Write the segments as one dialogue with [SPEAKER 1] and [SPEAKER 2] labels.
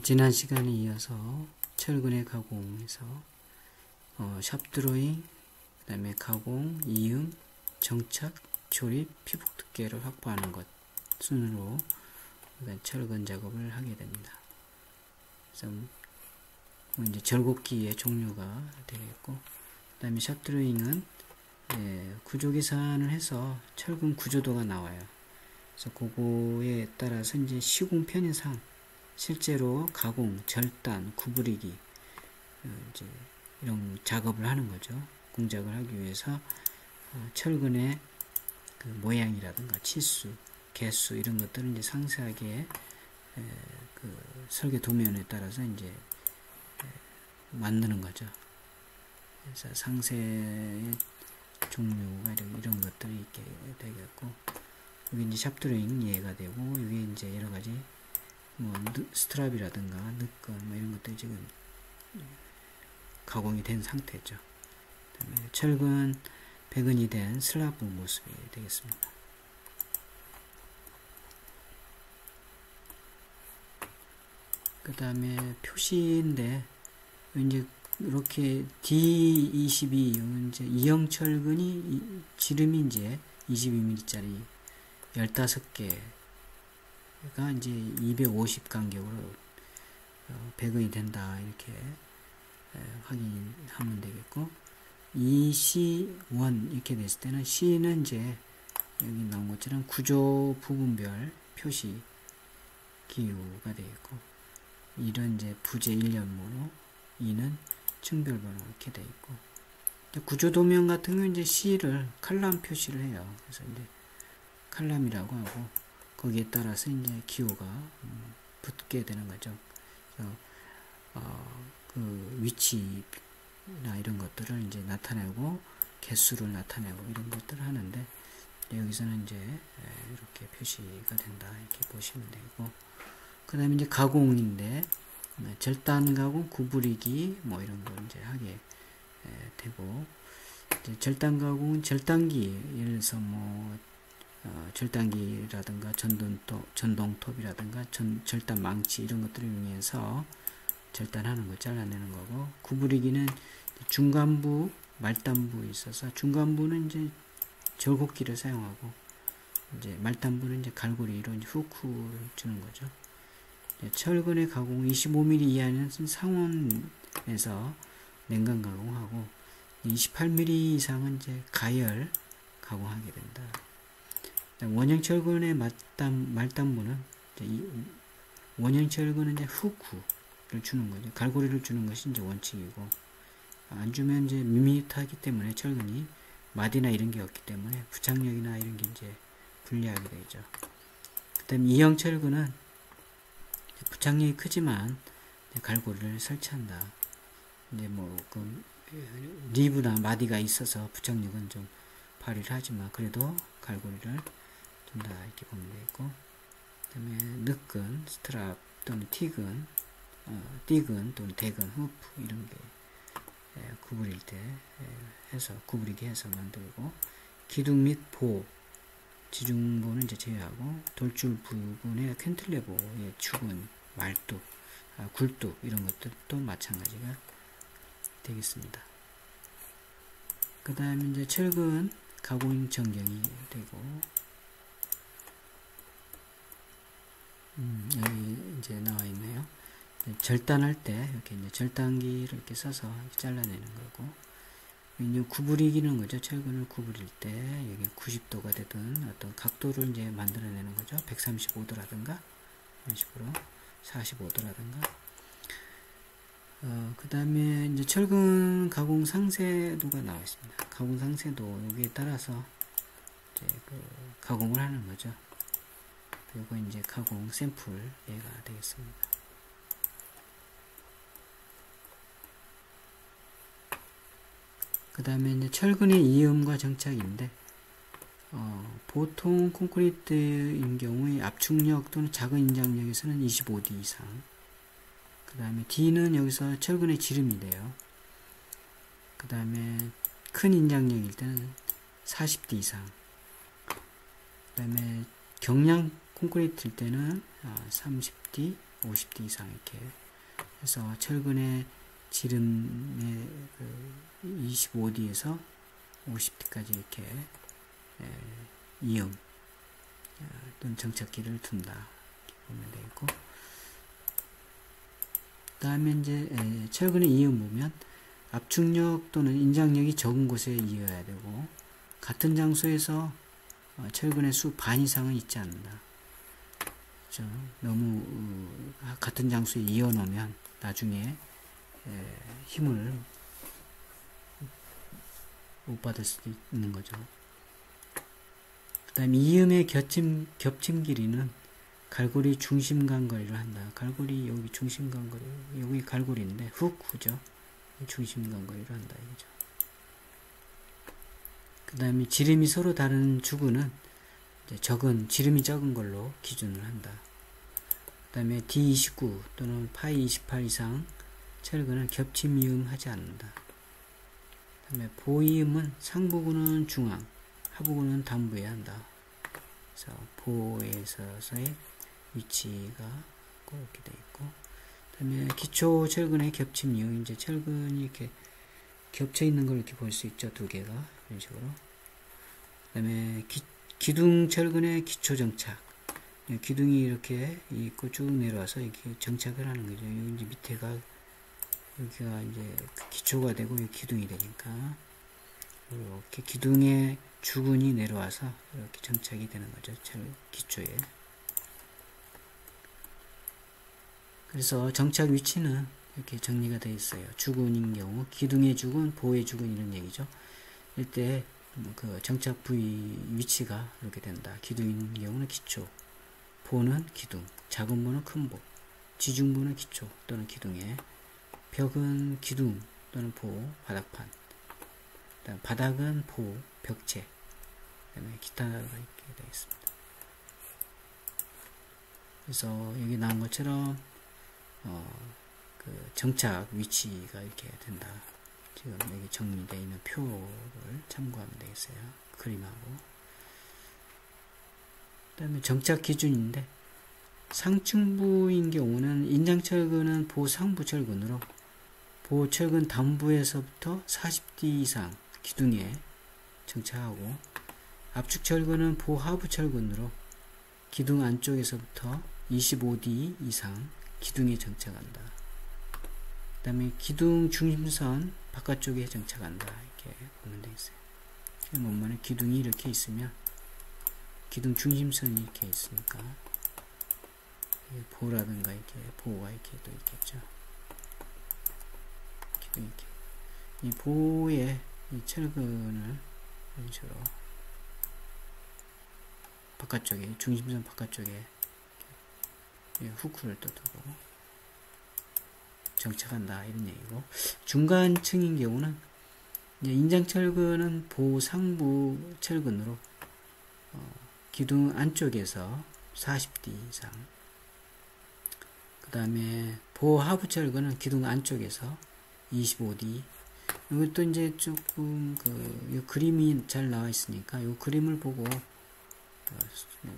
[SPEAKER 1] 지난 시간에 이어서 철근의 가공에서 샵 드로잉, 그 다음에 가공, 이음, 정착, 조립, 피복 두께를 확보하는 것 순으로 철근 작업을 하게 됩니다. 그래서 이제 절곡기의 종류가 되겠고, 그 다음에 샵 드로잉은 구조 계산을 해서 철근 구조도가 나와요. 그래서 그거에 따라서 이제 시공 편의상 실제로 가공, 절단, 구부리기 이제 이런 작업을 하는 거죠. 공작을 하기 위해서 철근의 그 모양이라든가 치수, 개수 이런 것들을 이제 상세하게 그 설계 도면에 따라서 이제 만드는 거죠. 그래서 상세의 종류가 이런 것들이 있게 되겠고, 여기 이제 샵 드로잉 이해가 되고, 여기 이제 여러 가지 뭐 스트랍이라든가 느건 뭐 이런 것들이 지금 가공이 된 상태죠. 그다음에 철근 배근이 된 슬라브 모습이 되겠습니다. 그 다음에 표시인데 이제 이렇게 D22 이제 이형 철근이 지름이 이제 22mm짜리 15개 가 이제 250 간격으로 배근이 된다 이렇게 확인하면 되겠고, EC1 이렇게 됐을 때는 C는 이제 여기 나온 것처럼 구조 부분별 표시 기호가 되겠고, 이런 이제 부재 1년번호, E는 층별 번호 이렇게 되어 있고, 구조 도면 같은 경우 이제 C를 칼럼 표시를 해요. 그래서 이제 칼럼이라고 하고, 거기에 따라서 이제 기호가 붙게 되는 거죠. 그래서 그 위치나 이런 것들을 이제 나타내고 개수를 나타내고 이런 것들을 하는데, 여기서는 이제 이렇게 표시가 된다 이렇게 보시면 되고, 그 다음에 이제 가공인데 절단 가공, 구부리기 뭐 이런 거 이제 하게 되고, 이제 절단 가공은 절단기, 예를 들어서 뭐 절단기라든가 전동톱이라든가 절단 망치 이런 것들을 이용해서 절단하는 거, 잘라내는 거고, 구부리기는 중간부, 말단부 있어서 중간부는 이제 절곡기를 사용하고, 이제 말단부는 이제 갈고리로 이제 후크를 주는 거죠. 철근의 가공 25mm 이하는 상온에서 냉각 가공하고, 28mm 이상은 이제 가열 가공하게 된다. 원형 철근의 말단부는 원형 철근은 이제 후크를 주는 거죠. 갈고리를 주는 것이 이제 원칙이고, 안 주면 이제 밋밋하기 때문에 철근이 마디나 이런 게 없기 때문에 부착력이나 이런 게 이제 불리하게 되죠. 그다음 이형 철근은 부착력이 크지만 갈고리를 설치한다. 이제 뭐 그 리브나 마디가 있어서 부착력은 좀 발휘를 하지만 그래도 갈고리를 다 이렇게 보면 되겠고, 그 다음에 느근, 스트랍 또는 틱은, 띠근 또는 대근, 후프 이런 게 구부릴 때 해서 구부리게 해서 만들고, 기둥 및 보, 지중보는 이제 제외하고, 돌줄 부분의 캔틀레버의 축은 말뚝, 굴뚝 이런 것들도 마찬가지가 되겠습니다. 그 다음에 이제 철근 가공 전경이 되고, 여기 이제 나와 있네요. 절단할 때 이렇게 이제 절단기를 이렇게 써서 이렇게 잘라내는 거고, 이제 구부리기는 거죠. 철근을 구부릴 때 여기 90도가 되든 어떤 각도를 이제 만들어내는 거죠. 135도라든가 이런 식으로 45도라든가. 그 다음에 이제 철근 가공 상세도가 나와 있습니다. 가공 상세도 여기에 따라서 이제 그 가공을 하는 거죠. 그리고 이제 가공 샘플 얘가 되겠습니다. 그 다음에 이제 철근의 이음과 정착인데, 보통 콘크리트인 경우에 압축력 또는 작은 인장력에서는 25D 이상, 그 다음에 D는 여기서 철근의 지름이 돼요. 그 다음에 큰 인장력일 때는 40D 이상, 그 다음에 경량 콘크리트일 때는 30D, 50D 이상 이렇게 해서 철근의 지름의 25D에서 50D까지 이렇게 이음 또는 정착기를 둔다 이렇게 보면 되겠고, 그 다음에 이제 철근의 이음 보면 압축력 또는 인장력이 적은 곳에 이어야 되고, 같은 장소에서 철근의 수 반 이상은 있지 않는다. 그렇죠? 너무 같은 장소에 이어 놓으면 나중에 힘을 못 받을 수도 있는 거죠. 그 다음에 이음의 겹침 길이는 갈고리 중심간 거리를 한다. 갈고리 여기 중심간 거리, 여기 갈고리인데 후죠. 중심간 거리를 한다 이거죠. 그 다음에 지름이 서로 다른 주구는 지름이 적은 걸로 기준을 한다. 그 다음에 D29 또는 파이 28 이상 철근은 겹침 이음 하지 않는다. 그 다음에 보이음은 상부구는 중앙, 하부구는 단부에 한다. 그래서 보에 있어서의 위치가 이렇게 되어 있고, 그 다음에 기초 철근의 겹침 이음, 이제 철근이 이렇게 겹쳐 있는 걸 이렇게 볼 수 있죠. 두 개가 이런 식으로. 그 다음에 기둥 철근의 기초 정착, 기둥이 이렇게 있고 쭉 내려와서 이렇게 정착을 하는 거죠. 여기 이제 밑에가 여기가 이제 기초가 되고 여기 기둥이 되니까 이렇게 기둥의 주근이 내려와서 이렇게 정착이 되는 거죠. 기초에. 그래서 정착 위치는 이렇게 정리가 되어 있어요. 주근인 경우 기둥의 주근, 보의 주근 이런 얘기죠. 이때 그 정착 부위 위치가 이렇게 된다. 기둥인 경우는 기초, 보는 기둥, 작은 보는 큰 보, 지중부는 기초 또는 기둥에, 벽은 기둥 또는 보, 바닥판, 그다음 바닥은 보, 벽체, 그다음에 기타가 이렇게 되어 있습니다. 그래서 여기 나온 것처럼 그 정착 위치가 이렇게 된다. 지금 여기 정리되어 있는 표를 참고하면 되겠어요. 그림하고. 그 다음에 정착 기준인데, 상층부인 경우는 인장철근은 보상부 철근으로 보철근 단부에서부터 40D 이상 기둥에 정착하고, 압축철근은 보하부 철근으로 기둥 안쪽에서부터 25D 이상 기둥에 정착한다. 그 다음에 기둥 중심선 바깥쪽에 정착한다. 이렇게 보면 되겠어요. 원만에 기둥이 이렇게 있으면 기둥 중심선이 이렇게 있으니까 보라든가 이렇게 보가 이렇게 또 있겠죠. 기둥이 이렇게 이 보의 이 철근을 이런 식으로 바깥쪽에 중심선 바깥쪽에 후크를 또 두고 정착한다 이런 얘기고, 중간층인 경우는 이제 인장철근은 보상부 철근으로 기둥 안쪽에서 40D 이상, 그 다음에 보하부 철근은 기둥 안쪽에서 25D. 이것도 이제 조금 이 그림이 잘 나와 있으니까 이 그림을 보고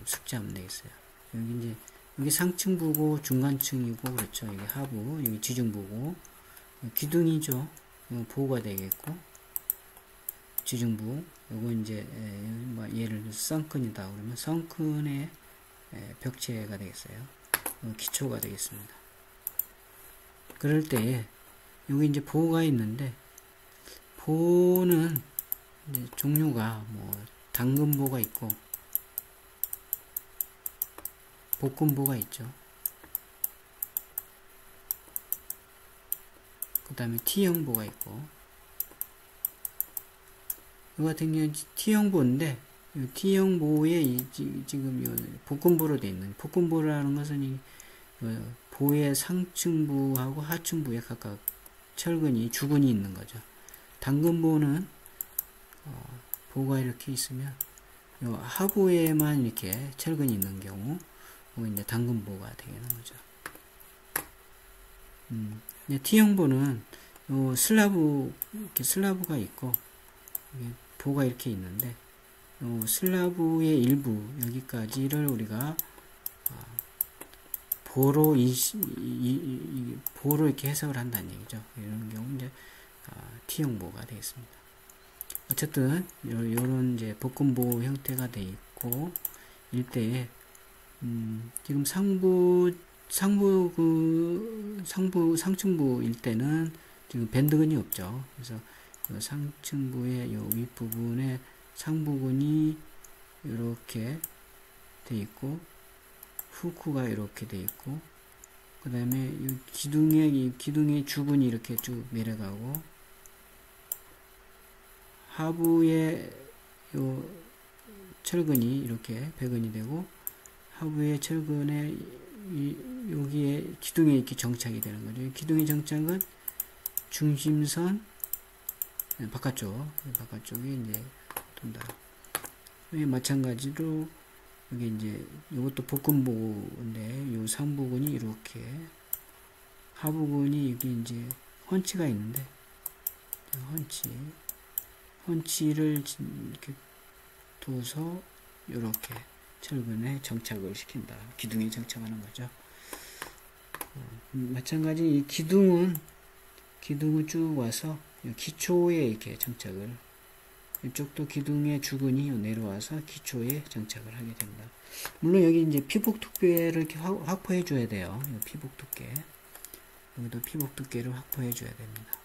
[SPEAKER 1] 숙지하면 되겠어요. 여기 이제 여기 상층부고 중간층이고 그렇죠. 여기 하부, 여기 지중부고, 기둥이죠. 보호가 되겠고, 지중부, 요거 이제 예를 들어 썬큰이다 그러면 썬큰의 벽체가 되겠어요. 기초가 되겠습니다. 그럴 때 여기 이제 보호가 있는데, 보호는 이제 종류가 당근보가 있고 복근보가 있죠. 그 다음에 T형보가 있고, 이 같은 경우는 T형보인데, 이 T형보에 지금 복근보로 되어 있는, 복근보라는 것은 이 보의 상층부하고 하층부에 각각 철근이, 주근이 있는 거죠. 당근보는 보가 이렇게 있으면 이 하부에만 이렇게 철근이 있는 경우, 이제 당근보가 되는 거죠. T형보는 요 슬라브가 있고 보가 이렇게 있는데, 요 슬라브의 일부 여기까지를 우리가 보로 보로 이렇게 해석을 한다는 얘기죠. 이런 경우 이제 T형보가 되겠습니다. 어쨌든 요런 이제 복근보 형태가 돼 있고 일대에 지금 상층부 일대는 지금 밴드근이 없죠. 그래서 상층부의 요 윗부분에 상부근이 이렇게 돼 있고 후크가 이렇게 돼 있고 그 다음에 이 기둥의 주근이 이렇게 쭉 내려가고 하부에 요 철근이 이렇게 배근이 되고 하부의 철근에 여기에 기둥에 이렇게 정착이 되는 거죠. 기둥의 정착은 중심선 바깥쪽에 이제 돈다. 마찬가지로 여기 이제 이것도 복근보인데 요 상부근이 이렇게 하부근이 여기 이제 헌치가 있는데 헌치를 이렇게 둬서 이렇게 철근에 정착을 시킨다. 기둥에 정착하는 거죠. 마찬가지 이 기둥은 쭉 와서 기초에 이렇게 정착을 이쪽도 기둥의 주근이 내려와서 기초에 정착을 하게 됩니다. 물론 여기 이제 피복 두께를 이렇게 확보해 줘야 돼요. 피복 두께. 여기도 피복 두께를 확보해 줘야 됩니다.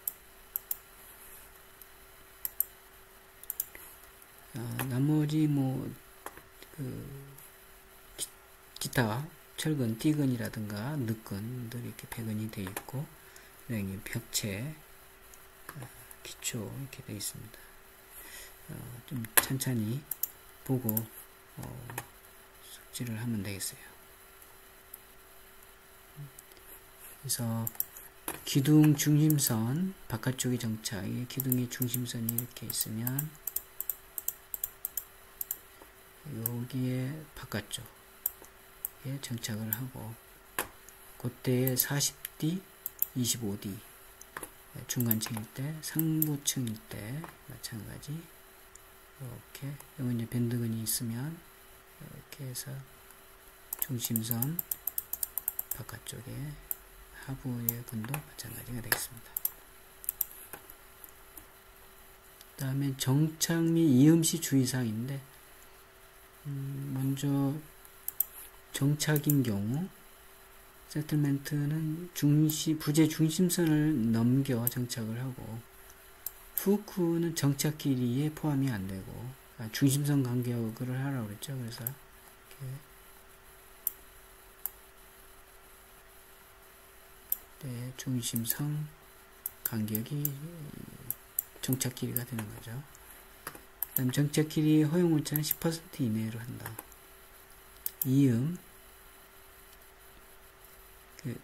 [SPEAKER 1] 나머지 기타 철근, T근이라든가 늑근들이 이렇게 배근이 되어 있고, 여기 벽체, 기초 이렇게 되어 있습니다. 좀 천천히 보고 숙지를 하면 되겠어요. 그래서 기둥 중심선 바깥쪽에 정착, 기둥의 중심선이 이렇게 있으면 여기에 바깥쪽에 정착을 하고 그때에 40D, 25D 중간층일 때, 상부층일 때 마찬가지 이렇게 여기 이제 밴드근이 있으면 이렇게 해서 중심선 바깥쪽에 하부의 근도 마찬가지가 되겠습니다. 그 다음에 정착 및 이음시 주의사항인데 먼저 정착인 경우 세틀멘트는 부재 중심선을 넘겨 정착을 하고 후크는 정착 길이에 포함이 안 되고 중심선 간격을 하라고 그랬죠. 그래서 이렇게 중심선 간격이 정착 길이가 되는 거죠. 그 다음 정착 길이 허용 오차는 10% 이내로 한다. 이음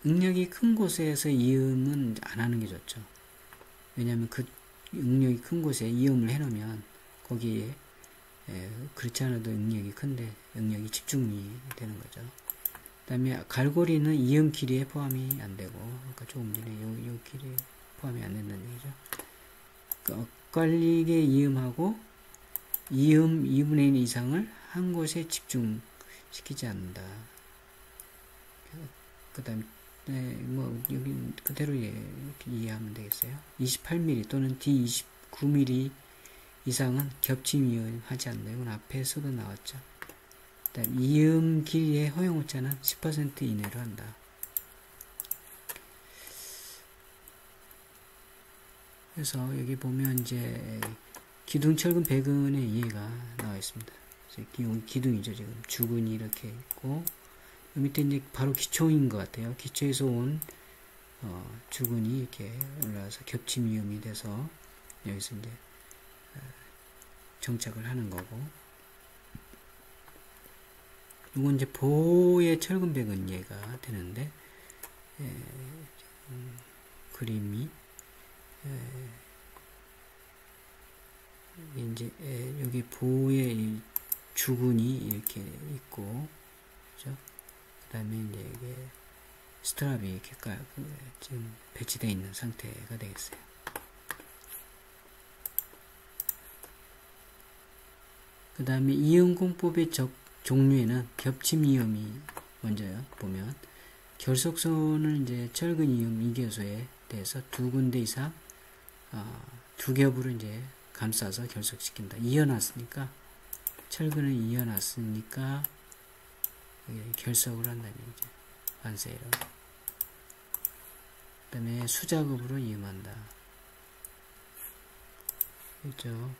[SPEAKER 1] 응력이 큰 곳에서 이음은 안 하는 게 좋죠. 왜냐하면 그 응력이 큰 곳에 이음을 해놓으면 거기에 그렇지 않아도 응력이 큰데 응력이 집중이 되는 거죠. 그 다음에 갈고리는 이음 길이에 포함이 안 되고 아까 조금 전에 요 길이에 포함이 안 된다는 얘기죠. 엇갈리게 이음하고 이음 2분의 1 이상을 한 곳에 집중시키지 않는다. 그 다음에 여기 그대로 이렇게 이해하면 되겠어요. 28mm 또는 D29mm 이상은 겹침 이음하지 않는다. 이건 앞에서도 나왔죠. 그 다음 이음 길이의 허용 오차는 10% 이내로 한다. 그래서 여기 보면 이제 기둥철근 배근의 이해가 나와 있습니다. 그래서 기둥이죠. 지금 주근이 이렇게 있고 밑에 이제 바로 기초인 것 같아요. 기초에서 온 주근이 이렇게 올라와서 겹침 이음이 돼서 여기서 이제 정착을 하는 거고, 이건 이제 보의 철근 배근 이해가 되는데 그림이 이제 여기 보의 이 주근이 이렇게 있고, 그죠? 그 다음에 이제 이게 스트랍이 이렇게 지금 배치되어 있는 상태가 되겠어요. 그 다음에 이음공법의 종류에는 겹침 이음이 먼저요. 보면 결속선을 이제 철근 이음 이교소에 대해서 두 군데 이상 두 겹으로 이제 감싸서 결속시킨다. 이어놨으니까 철근을 이어놨으니까 결속을 한다는 얘기죠. 반세로. 그 다음에 수작업으로 이음한다. 그렇죠.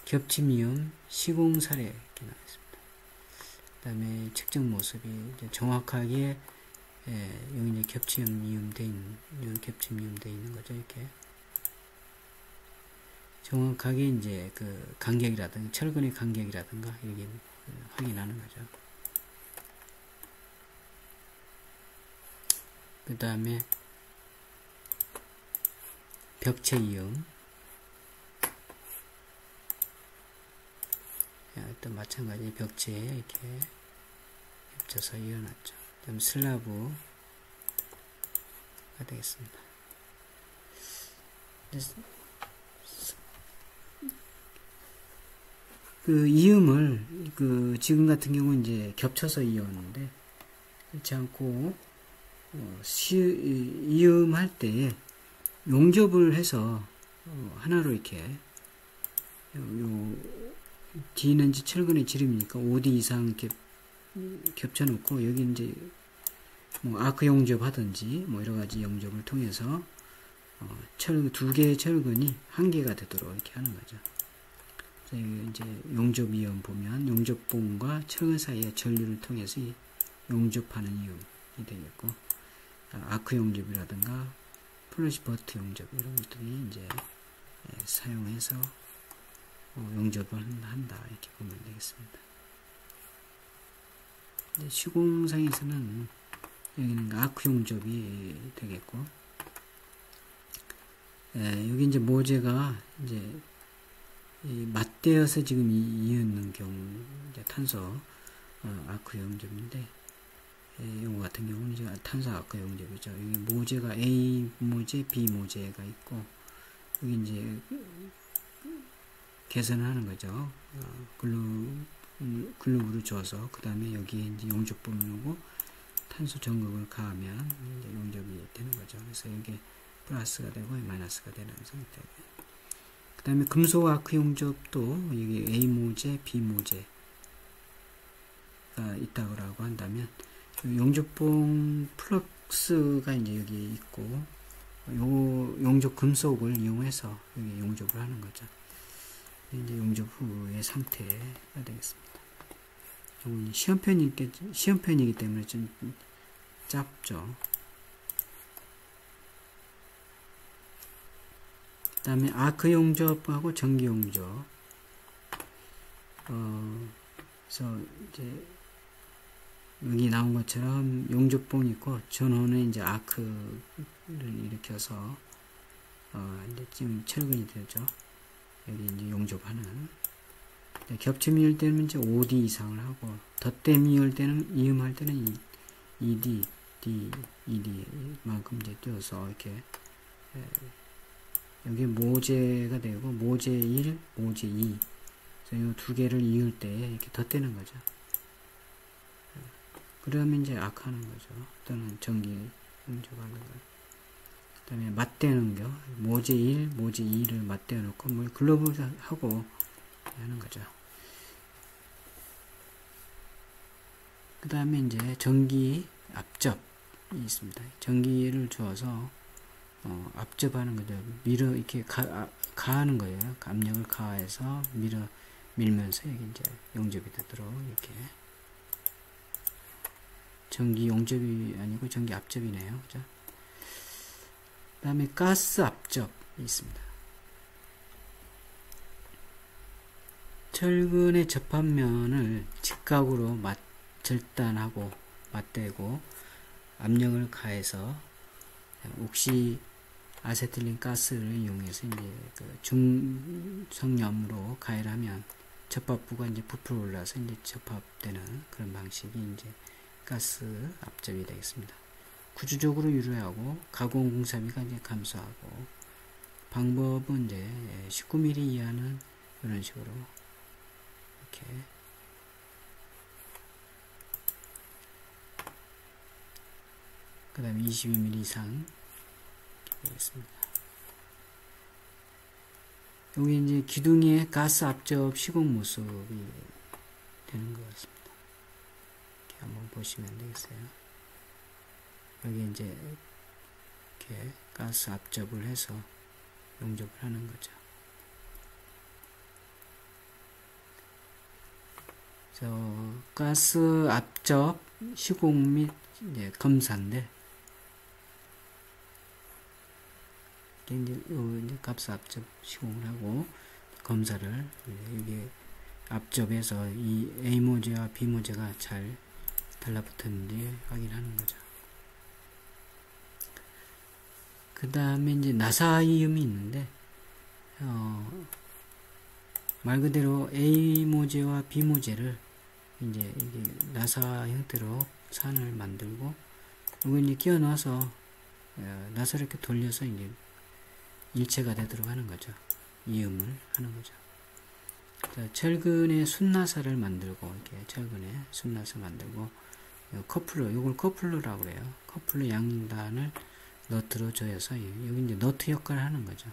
[SPEAKER 1] 겹침이음, 시공사례 이렇게 나와있습니다. 그 다음에 측정 모습이 이제 정확하게 여기 이제 겹침 이음 돼 있는 겹침 이음 돼 있는 거죠. 이렇게 정확하게 이제 그 간격이라든가 철근의 간격이라든가 이렇게 확인하는 거죠. 그 다음에 벽체 이음, 또 마찬가지 벽체에 이렇게 겹쳐서 이어놨죠. 그 다음에 슬라브가 되겠습니다. 그 이음을 지금 같은 경우는 이제 겹쳐서 이었는데 그렇지 않고 이음할 때 용접을 해서 하나로 이렇게 D는 이제 철근의 지름이니까 5D 이상 이렇게 겹쳐놓고 여기 이제 뭐 아크 용접 하든지 뭐 여러 가지 용접을 통해서 두 개의 철근이 한 개가 되도록 이렇게 하는 거죠. 이제 용접 이음 보면 용접봉과 철근 사이의 전류를 통해서 용접하는 이음이 되겠고, 아크 용접이라든가 플러시 버트 용접 이런 것들이 이제 사용해서 용접을 한다 이렇게 보면 되겠습니다. 시공상에서는 여기는 아크 용접이 되겠고, 여기 이제 모재가 이제 맞대어서 지금 이었는 경우 이제 탄소 아크 용접인데, 이거 같은 경우는 이제 탄소 아크 용접이죠. 여기 모재가 A 모재, B 모재가 있고, 여기 이제 개선을 하는 거죠. 글루브를 줘서 그 다음에 여기에 이제 용접봉을 놓고 탄소 전극을 가하면 이제 용접이 되는 거죠. 그래서 이게 플러스가 되고 마이너스가 되는 상태고요. 그 다음에 금속 아크 용접도 여기 A 모재, B 모재가 있다고 한다면 용접봉 플럭스가 이제 여기 있고, 요 용접 금속을 이용해서 여기 용접을 하는 거죠. 이제 용접 후의 상태가 되겠습니다. 이건 시험편이기 때문에 좀 짧죠. 그 다음에 아크 용접하고 전기 용접. 그래서 이제 여기 나온 것처럼 용접봉이 있고, 전원은 이제 아크를 일으켜서 이제 지금 철근이 되죠. 여기 이제 용접하는. 겹침이을 때는 이제 5D 이상을 하고, 덧댐이을 때는, 이음할 때는 2D, D, 2D만큼 이제 띄워서 이렇게, 여기 모재가 되고, 모재 1, 모재 2. 그래서 이 두 개를 이을 때 이렇게 덧대는 거죠. 그러면 이제 악하는 거죠. 또는 전기 용접하는 거. 그 다음에 맞대는 거. 모재 1, 모재 2를 맞대어 놓고, 뭐, 글러브하고 하는 거죠. 그 다음에 이제 전기 압접이 있습니다. 전기를 주어서, 압접하는 거죠. 이렇게 가하는 거예요. 압력을 가해서 밀면서 여기 이제 용접이 되도록 이렇게. 전기 용접이 아니고 전기 압접이네요. 그죠? 그 다음에 가스 압접이 있습니다. 철근의 접합면을 직각으로 절단하고 맞대고 압력을 가해서 옥시 아세틸린 가스를 이용해서 이제 그 중성염으로 가열하면 접합부가 이제 부풀어 올라서 이제 접합되는 그런 방식이 이제 가스 압접이 되겠습니다. 구조적으로 유료하고 가공 공사비가 이제 감소하고, 방법은 이제 19mm 이하는 이런 식으로 이렇게 그 다음에 22mm 이상 되겠습니다. 여기 이제 기둥의 가스 압접 시공 모습이 되는 것 같습니다. 이렇게 한번 보시면 되겠어요. 여기 이제 이렇게 가스 압접을 해서 용접을 하는 거죠. 가스 압접 시공 및 이제 검사인데, 이제 가스 압접 시공을 하고 검사를, 이게 압접해서 이 A 모재와 B 모재가 잘 달라붙었는지 확인하는 거죠. 그 다음에 이제 나사 이음이 있는데, 말 그대로 A 모재와 B 모재를 이제 이게 나사 형태로 산을 만들고, 이거 이제 끼워 넣어서 나사를 이렇게 돌려서 이제 일체가 되도록 하는 거죠. 이음을 하는 거죠. 자, 철근에 순나사를 만들고, 이렇게 철근에 순나사 만들고, 커플러, 요걸 커플러라고 그래요. 커플러 양단을 너트로 조여서, 여기 이제 너트 역할을 하는 거죠.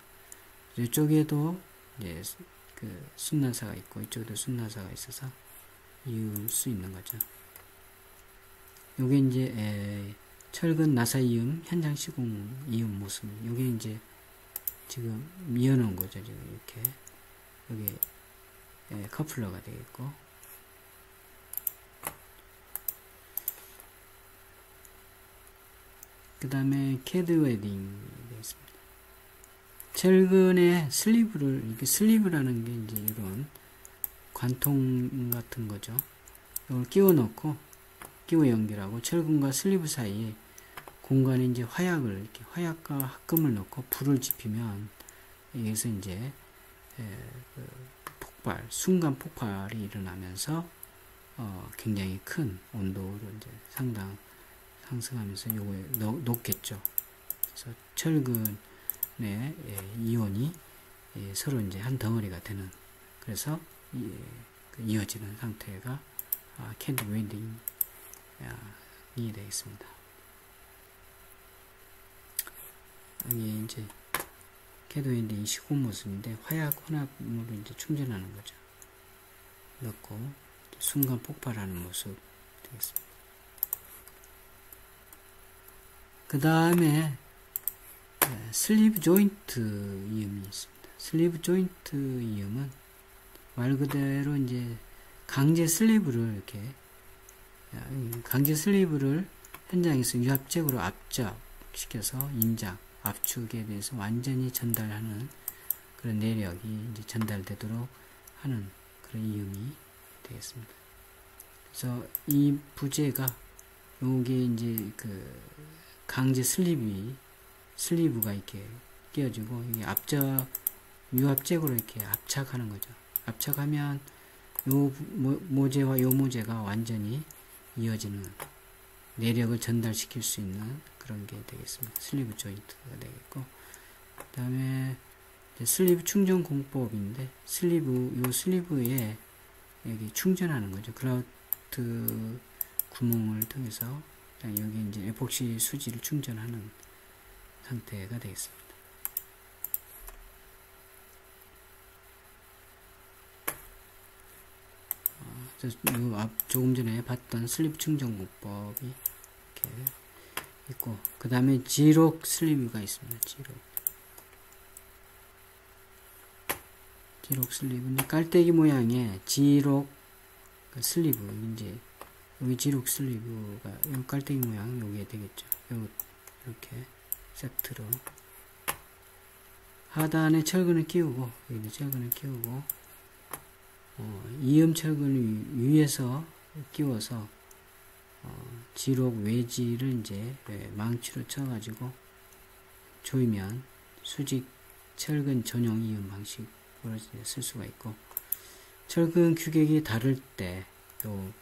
[SPEAKER 1] 이쪽에도 이제 그 순나사가 있고, 이쪽에도 순나사가 있어서 이을 수 있는 거죠. 요게 이제 철근 나사 이음, 현장 시공 이음 모습. 요게 이제 지금 이어놓은 거죠. 지금 이렇게 여기 커플러가 되겠고, 그 다음에 캐드 웨딩이 되겠습니다. 철근에 슬리브를, 이렇게 슬리브라는 게 이제 이런 관통 같은 거죠. 이걸 끼워 넣고, 끼워 연결하고, 철근과 슬리브 사이에 공간에 이제 화약을, 이렇게 화약과 합금을 넣고 불을 지피면, 여기서 이제 그 폭발, 순간 폭발이 일어나면서 굉장히 큰 온도로 이제 상승하면서 요거에 녹겠죠. 그래서 철근의 이온이 서로 이제 한 덩어리가 되는, 그래서 이어지는 상태가 캐드 웨딩이 되겠습니다. 여기 이제 캐드 웨딩 시공 모습인데, 화약 혼합물을 이제 충전하는 거죠. 넣고 순간 폭발하는 모습 되겠습니다. 그 다음에 슬리브 조인트 이음이 있습니다. 슬리브 조인트 이음은 말 그대로 이제 강제 슬리브를 현장에서 유압적으로 압접시켜서 인작, 압축에 대해서 완전히 전달하는 그런 내력이 이제 전달되도록 하는 그런 이음이 되겠습니다. 그래서 이 부재가 요게 이제 그 강제 슬리브가 이렇게 끼워지고, 이게 유압적으로 이렇게 압착하는 거죠. 압착하면 요 모재와 요 모재가 완전히 이어지는, 내력을 전달시킬 수 있는 그런 게 되겠습니다. 슬리브 조인트가 되겠고, 그 다음에 슬리브 충전 공법인데, 요 슬리브에 여기 충전하는 거죠. 그라우트 구멍을 통해서 여기 이제 에폭시 수지를 충전하는 상태가 되겠습니다. 조금 전에 봤던 슬리브 충전 공법이 이렇게 있고, 그 다음에 지록 슬리브가 있습니다. 지록 슬리브는 깔때기 모양의 지록 슬리브, 이제 여기 지록 슬리브가 요 깔때기 모양 요게 되겠죠. 이렇게 세트로 하단에 철근을 끼우고, 여기도 철근을 끼우고, 이음 철근을 위에서 끼워서 지록 외지를 이제 망치로 쳐가지고 조이면 수직 철근 전용 이음 방식으로 쓸 수가 있고, 철근 규격이 다를 때 요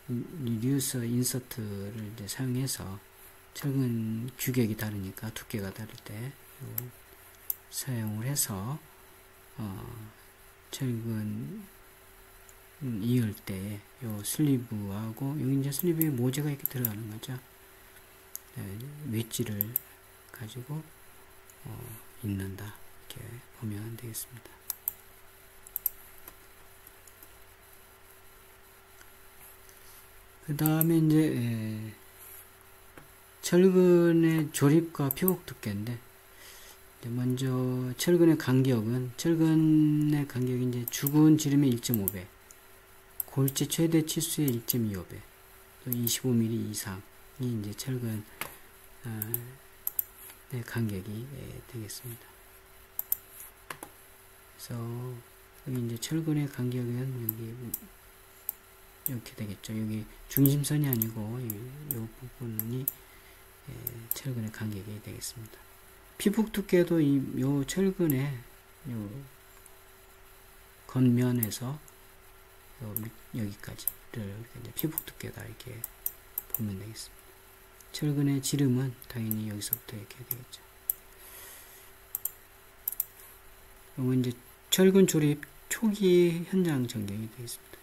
[SPEAKER 1] 리듀서 인서트를 이제 사용해서 철근 규격이 다르니까 두께가 다를 때 사용을 해서 철근 이을 때 요 슬리브하고, 여기 이제 슬리브에 모재가 이렇게 들어가는 거죠. 웨지를 가지고 잇는다, 이렇게 보면 되겠습니다. 그 다음에 이제 철근의 조립과 피복 두께인데, 먼저 철근의 간격은, 철근의 간격이 이제 죽은 지름의 1.5배, 골재 최대 치수의 1.25배, 또 25mm 이상이 이제 철근 의 간격이 되겠습니다. 그래서 여기 이제 철근의 간격은 여기 이렇게 되겠죠. 여기 중심선이 아니고 이 부분이 철근의 간격이 되겠습니다. 피복 두께도 요 철근의 요 겉면에서 여기까지를 이제 피복 두께다, 이렇게 보면 되겠습니다. 철근의 지름은 당연히 여기서부터 이렇게 되겠죠. 이건 이제 철근 조립 초기 현장 전경이 되겠습니다.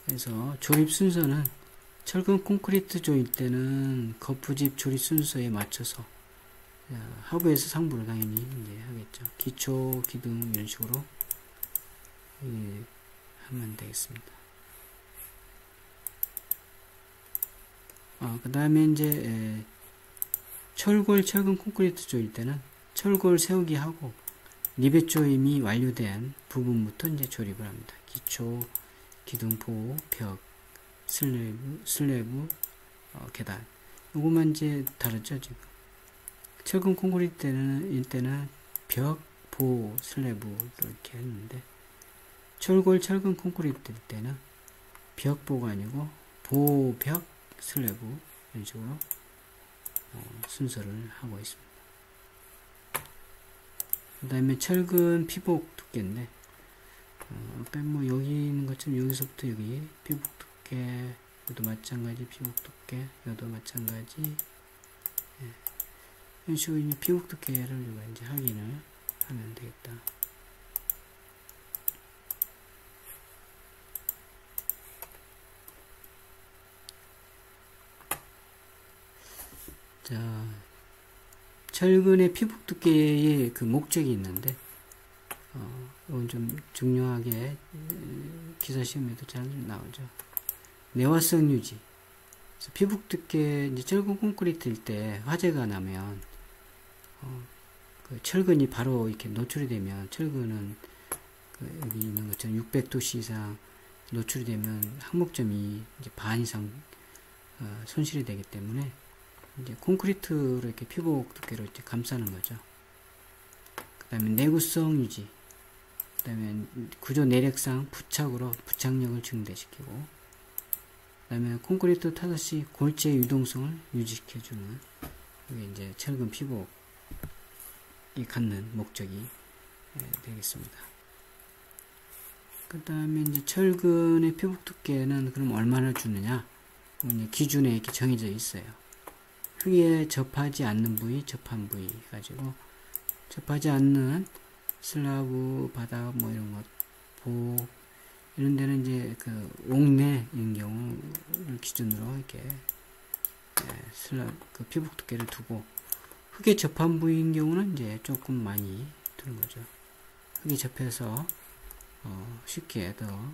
[SPEAKER 1] 그래서 조립 순서는 철근 콘크리트 조일 때는 거푸집 조립 순서에 맞춰서 하부에서 상부를 당연히 이제 하겠죠. 기초, 기둥 이런 식으로 하면 되겠습니다. 그 다음에 이제 철골 철근 콘크리트 조일 때는 철골 세우기 하고 리벳 조임이 완료된 부분부터 이제 조립을 합니다. 기초, 기둥, 보호, 벽, 슬래브, 계단. 요것만 이제 다르죠, 지금. 철근 콘크리트 때는 벽, 보호, 슬래브를 이렇게 했는데, 철골 철근 콘크리트 때는 벽, 보호가 아니고 보호, 벽, 슬래브 이런 식으로 순서를 하고 있습니다. 그 다음에 철근 피복 두께인데, 아까 뭐 여기 있는 것처럼 여기서부터 여기 피복 두께, 이것도 마찬가지 피복 두께, 이것도 마찬가지. 이런 식으로 이제 피복 두께를 우리가 이제 확인을 하면 되겠다. 자, 철근의 피복 두께의 그 목적이 있는데, 이건 좀 중요하게 기사 시험에도 잘 나오죠. 내화성 유지. 피복 두께, 이제 철근 콘크리트일 때 화재가 나면, 그 철근이 바로 이렇게 노출이 되면, 철근은 그 여기 있는 것처럼 600도씨 이상 노출이 되면 항목점이 이제 반 이상 손실이 되기 때문에, 이제 콘크리트로 이렇게 피복 두께로 이제 감싸는 거죠. 그 다음에 내구성 유지. 그 다음에 구조 내력상 부착으로 부착력을 증대시키고, 그 다음에 콘크리트 타듯이 골재 유동성을 유지시켜주는, 이게 이제 철근 피복이 갖는 목적이 되겠습니다. 그 다음에 이제 철근의 피복 두께는 그럼 얼마나 주느냐? 기준에 이렇게 정해져 있어요. 흙에 접하지 않는 부위, 접한 부위 가지고, 접하지 않는 슬라브, 바닥, 뭐 이런 것, 보, 이런 데는 이제 그 옥내 이런 경우를 기준으로 이렇게 그 피복 두께를 두고, 흙에 접한 부위인 경우는 이제 조금 많이 두는 거죠. 흙에 접해서 쉽게 더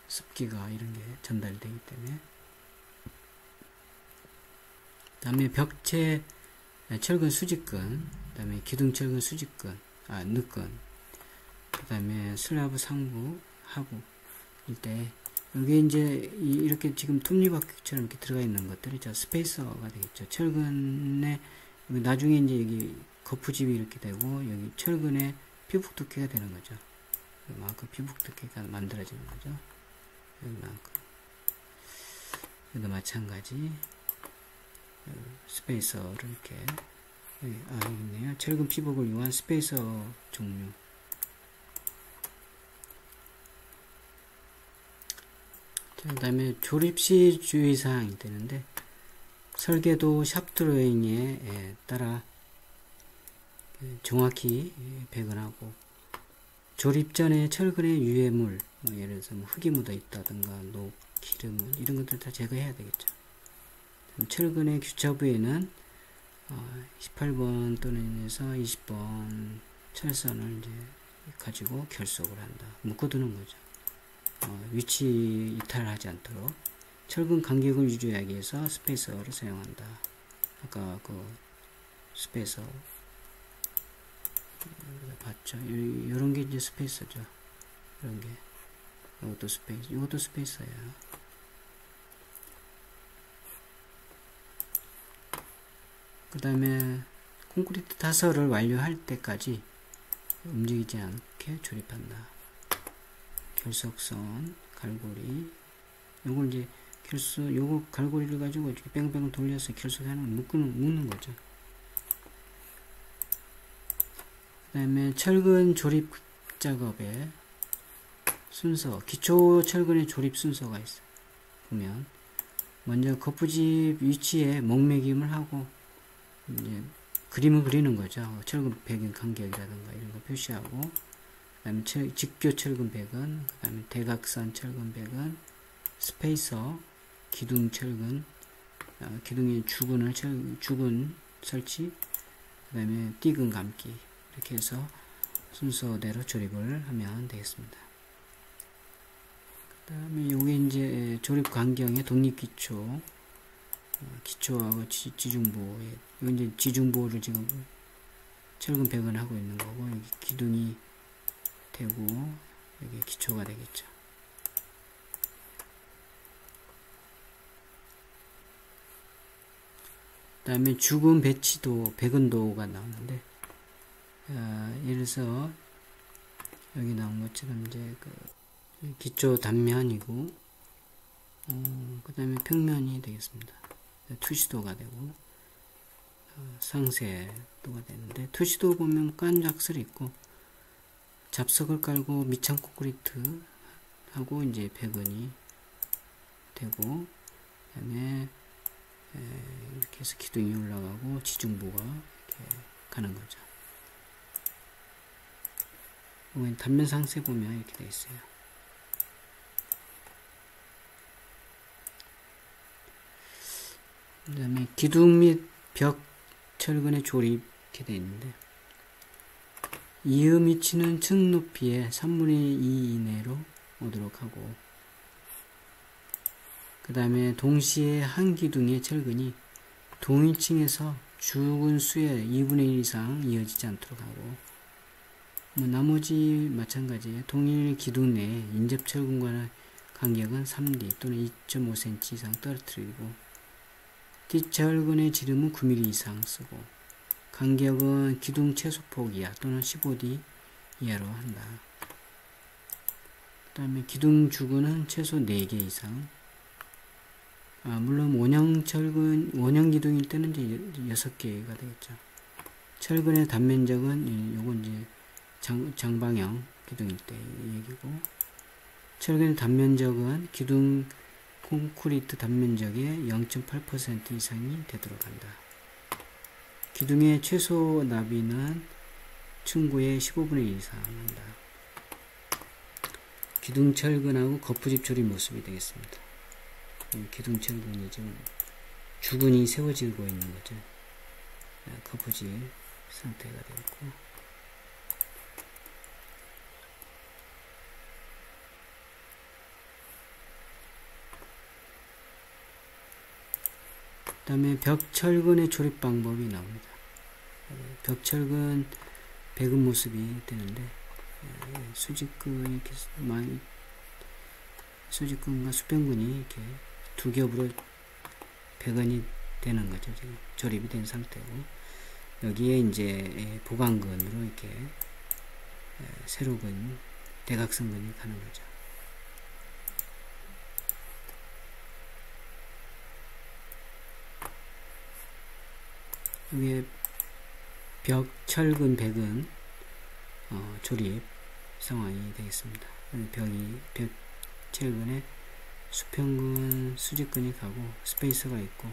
[SPEAKER 1] 습기가 이런 게 전달되기 때문에. 그 다음에 벽체 철근 수직근, 그 다음에 기둥 철근 수직근, 늦근, 그 다음에 슬라브 상부, 하부 일 때, 여기 이제 이렇게 지금 톱니바퀴처럼 이렇게 들어가 있는 것들이 저 스페이서가 되겠죠. 철근에, 나중에 이제 여기 거푸집이 이렇게 되고, 여기 철근에 피복 두께가 되는 거죠. 그만큼 피복 두께가 만들어지는 거죠. 여기만큼. 여기도 마찬가지. 스페이서를 이렇게, 여기 있네요. 철근 피복을 위한 스페이서 종류. 그 다음에 조립시 주의사항이 되는데, 설계도 샵드로잉에 따라 정확히 배근하고, 조립 전에 철근에 유해물, 뭐 예를 들어서 흙이 묻어 있다든가, 기름은 이런 것들 다 제거해야 되겠죠. 철근의 교차부에는 18번 또는 20번 철선을 이제 가지고 결속을 한다. 묶어두는 거죠. 위치 이탈하지 않도록. 철근 간격을 유지하기 위해서 스페이서를 사용한다. 아까 그 스페이서 봤죠. 이런 게 이제 스페이서죠. 이런 게. 이것도 스페이서. 이것도 스페이서예요. 그 다음에 콘크리트 타설을 완료할 때까지 움직이지 않게 조립한다. 결속선, 갈고리. 요걸 이제 요거 갈고리를 가지고 이렇게 뺑뺑 돌려서 결속하는, 묶는 거죠. 그 다음에 철근 조립 작업의 순서, 기초 철근의 조립 순서가 있어요. 보면, 먼저 거푸집 위치에 목매김을 하고, 이제 그림을 그리는 거죠. 철근 배경 간격이라든가 이런 거 표시하고, 그 다음에 직교 철근 배근, 그 다음에 대각선 철근 배근, 스페이서, 기둥 철근, 기둥의 주근 설치, 그 다음에 띠근 감기, 이렇게 해서 순서대로 조립을 하면 되겠습니다. 그 다음에 요게 이제 조립 광경의 독립기초, 기초하고 지중보, 이건 이제 지중보를 지금 철근 배근하고 있는 거고, 여기 기둥이 되고, 여기 기초가 되겠죠. 그 다음에 주근 배치도, 배근도가 나오는데, 예를 들어서, 여기 나온 것처럼 이제 그 기초 단면이고, 그 다음에 평면이 되겠습니다. 투시도가 되고, 상세도가 되는데, 투시도 보면 깐작슬이 있고, 잡석을 깔고 밑창 콘크리트 하고 이제 배근이 되고, 그 다음에 이렇게 해서 기둥이 올라가고 지중보가 이렇게 가는 거죠. 단면 상세 보면 이렇게 되어 있어요. 그 다음에 기둥 및 벽 철근의 조립 이렇게 되어 있는데, 이음 위치는 층 높이의 3분의 2 이내로 오도록 하고, 그 다음에 동시에 한 기둥의 철근이 동일층에서 죽은 수의 2분의 1 이상 이어지지 않도록 하고, 나머지 마찬가지에 동일 기둥 내 인접 철근과의 간격은 3D 또는 2.5cm 이상 떨어뜨리고, 뒷철근의 지름은 9mm 이상 쓰고, 간격은 기둥 최소폭 이하 또는 15D 이하로 한다. 그 다음에 기둥 주근은 최소 4개 이상. 물론 원형 기둥일 때는 이제 6개가 되겠죠. 철근의 단면적은 요건 이제 장방형 기둥일 때 얘기고, 철근의 단면적은 기둥 콘크리트 단면적의 0.8% 이상이 되도록 한다. 기둥의 최소 나비는 층고의 15분의 1 이상 한다. 기둥 철근하고 거푸집 조립 모습이 되겠습니다. 기둥 철근이 지금 주근이 세워지고 있는 거죠. 거푸집 상태가 되었고, 그 다음에 벽철근의 조립 방법이 나옵니다. 벽철근 배근 모습이 되는데, 수직근이 이렇게 수직근과 수평근이 이렇게 두 겹으로 배근이 되는 거죠. 지금 조립이 된 상태고, 여기에 이제 보강근으로 이렇게 세로근, 대각선근이 가는 거죠. 여기에 벽, 철근, 배근 조립 상황이 되겠습니다. 벽 철근에 수평근, 수직근이 가고 스페이스가 있고,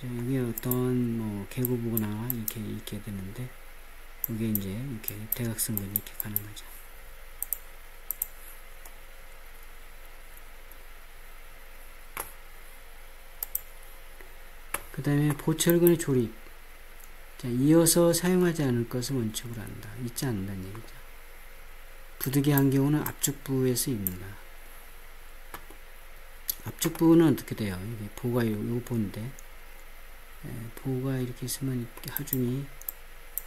[SPEAKER 1] 여기에 어떤 계고부거나 이렇게 있게 되는데, 여기에 이제 이렇게 대각선근이 이렇게 가는 거죠. 그 다음에 보철근의 조립. 자, 이어서 사용하지 않을 것을 원칙으로 한다. 잊지 않는다는 얘기죠. 부득이 한 경우는 앞쪽 부에서 입는다. 앞쪽 부분은 어떻게 돼요? 이게 보가 요 보인데, 보가 이렇게 있으면 하중이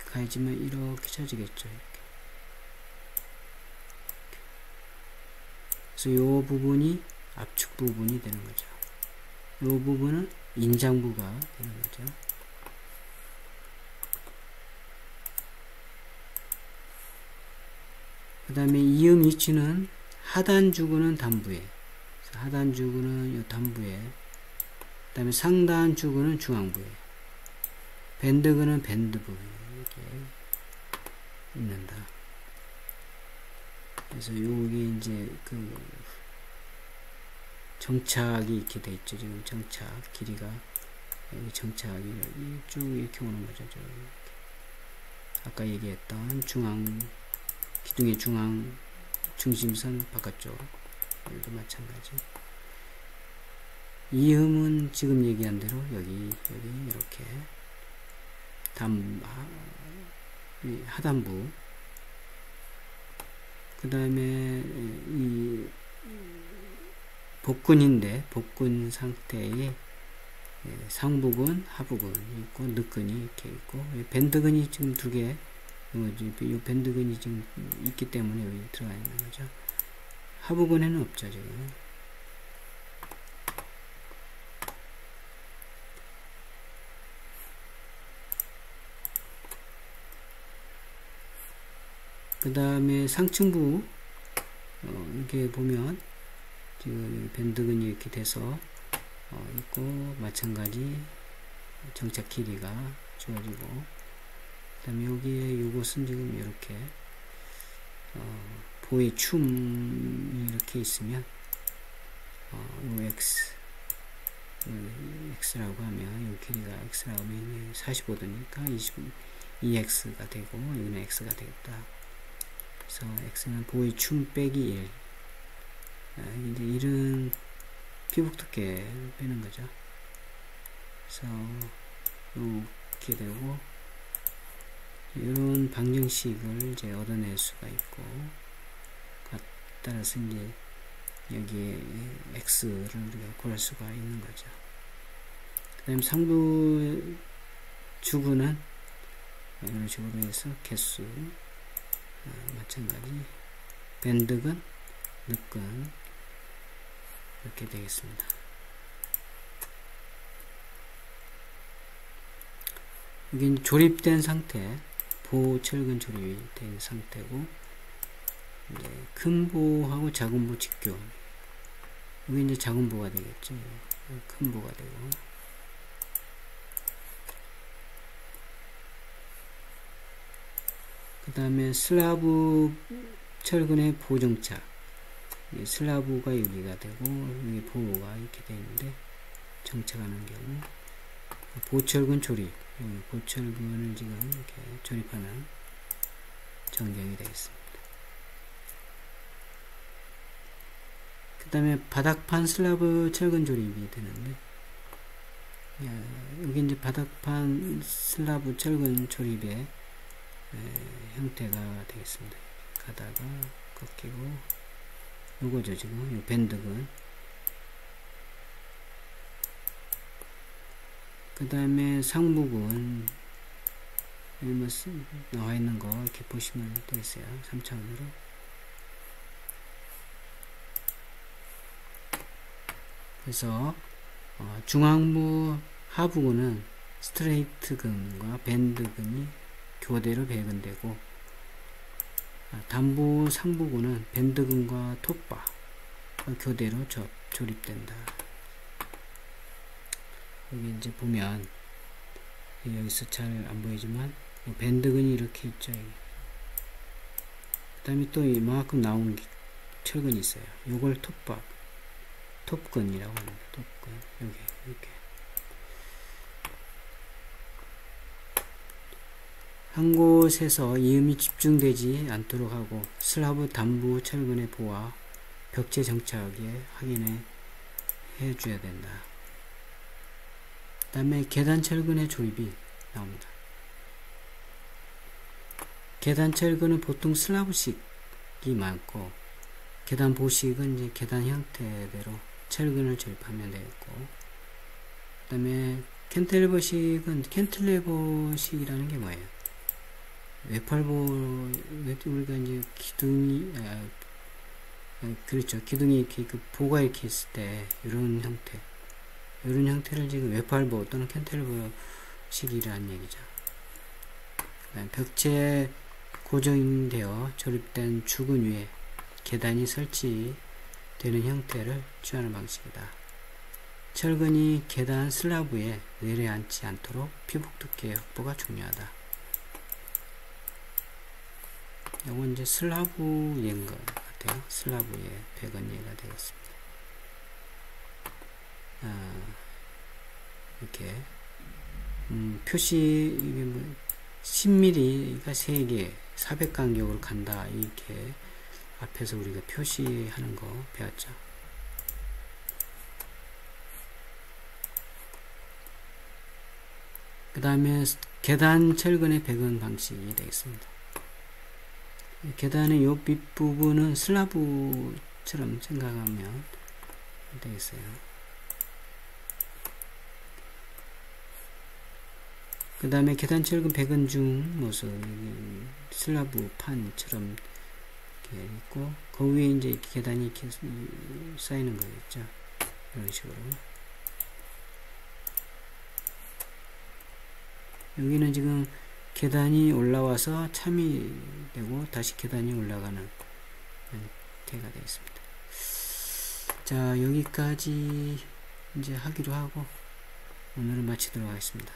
[SPEAKER 1] 가야지만 이렇게 쳐지겠죠. 이렇게. 그래서 요 부분이 압축 부분이 되는 거죠. 요 부분은 인장부가 되는 거죠. 그 다음에 이음 위치는 하단 주구는 단부에, 하단 주구는 요 단부에, 그 다음에 상단 주구는 중앙부에, 밴드근은 밴드부 이렇게 있는다. 그래서 여기 이제 그 정착이 이렇게 돼 있죠. 지금 정착 길이가 여기 정착이 쭉 이렇게 오는 거죠. 이렇게. 아까 얘기했던 중앙 기둥의 중앙 중심선 바깥쪽 여기도 마찬가지. 이음은 지금 얘기한 대로 여기 이렇게 하단부, 그 다음에 이 복근인데 복근 상태의 상부근, 하부근이 있고 늑근이 이렇게 있고 밴드근이 지금 두 개, 이 밴드근이 지금 있기 때문에 여기 들어가 있는 거죠. 하부근에는 없죠 지금. 그 다음에 상층부 이렇게 보면 지금 밴드근이 이렇게 돼서 있고 마찬가지 정착 길이가 주어지고, 그 다음에 여기에 요것은 지금 이렇게 보의 춤이 이렇게 있으면 요 x라고 하면 요 길이가 x라고 하면 45도니까 2x가 되고 여기는 x가 되겠다. 그래서 x는 보의 춤 빼기 1. 이제 1은 피복 두께 빼는 거죠. 그래서 이렇게 되고 이런 방정식을 이제 얻어낼 수가 있고, 따라서 이제 여기에 x를 우리가 구할 수가 있는 거죠. 그 다음 상부 주구는 이런 식으로 해서 개수 마찬가지 밴드근, 늑근 이렇게 되겠습니다. 이게 조립된 상태, 보철근 조립이 된 상태고, 이제 큰 보하고 작은 보 직교, 이게 이제 작은 보가 되겠죠. 큰 보가 되고, 그 다음에 슬라브 철근의 보정착, 슬라브가 여기가 되고 여기 보호가 이렇게 되어 있는데 정착하는 경우 보철근 조립, 보철근을 지금 이렇게 조립하는 전경이 되겠습니다. 그 다음에 바닥판 슬라브 철근 조립이 되는데, 여기 이제 바닥판 슬라브 철근 조립의 형태가 되겠습니다. 가다가 꺾이고 요거죠 지금 요 밴드근. 그 다음에 상부근 여기 뭐 나와 있는 거 이렇게 보시면 되겠어요. 3차원으로. 그래서 중앙부 하부근은 스트레이트근과 밴드근이 교대로 배근되고, 단부 상부근은 밴드근과 톱바 교대로 조립된다. 여기 이제 보면 여기서 잘 안 보이지만 밴드근이 이렇게 있죠. 그 다음에 또 이만큼 나오는 철근이 있어요. 요걸 톱근이라고 합니다. 톱근. 여기 이렇게 한 곳에서 이음이 집중되지 않도록 하고 슬라브 단부 철근의 보와 벽체 정착에 확인해 줘야 된다. 그 다음에 계단 철근의 조립이 나옵니다. 계단 철근은 보통 슬라브식이 많고, 계단 보식은 이제 계단 형태대로 철근을 조립하면 되겠고, 그 다음에 캔틸레버식은 캔틸레버식이라는 게 뭐예요? 외팔보, 우리가 이제 기둥이, 그렇죠. 기둥이 이렇게 그 보가 이렇게 있을 때 이런 형태, 이런 형태를 지금 외팔보 또는 캔틸레버식이라는 얘기죠. 그다음 벽체에 고정되어 조립된 주근 위에 계단이 설치되는 형태를 취하는 방식이다. 철근이 계단 슬라브에 내려앉지 않도록 피복 두께의 확보가 중요하다. 이건 이제 슬라브인 것 같아요. 슬라브의 배건예가 되겠습니다. 이렇게 표시 이게 뭐 10mm가 3개 400 간격으로 간다, 이렇게 앞에서 우리가 표시하는 거 배웠죠. 그 다음에 계단 철근의 배건 방식이 되겠습니다. 계단의 요 밑부분은 슬라브처럼 생각하면 되겠어요. 그 다음에 계단 철근 배건 중 모습, 슬라브 판처럼 이렇게 있고, 그 위에 이제 계단이 이렇게 쌓이는 거겠죠. 이런 식으로. 여기는 지금 계단이 올라와서 참이 되고 다시 계단이 올라가는 형태가 되어 있습니다. 자, 여기까지 이제 하기로 하고 오늘은 마치도록 하겠습니다.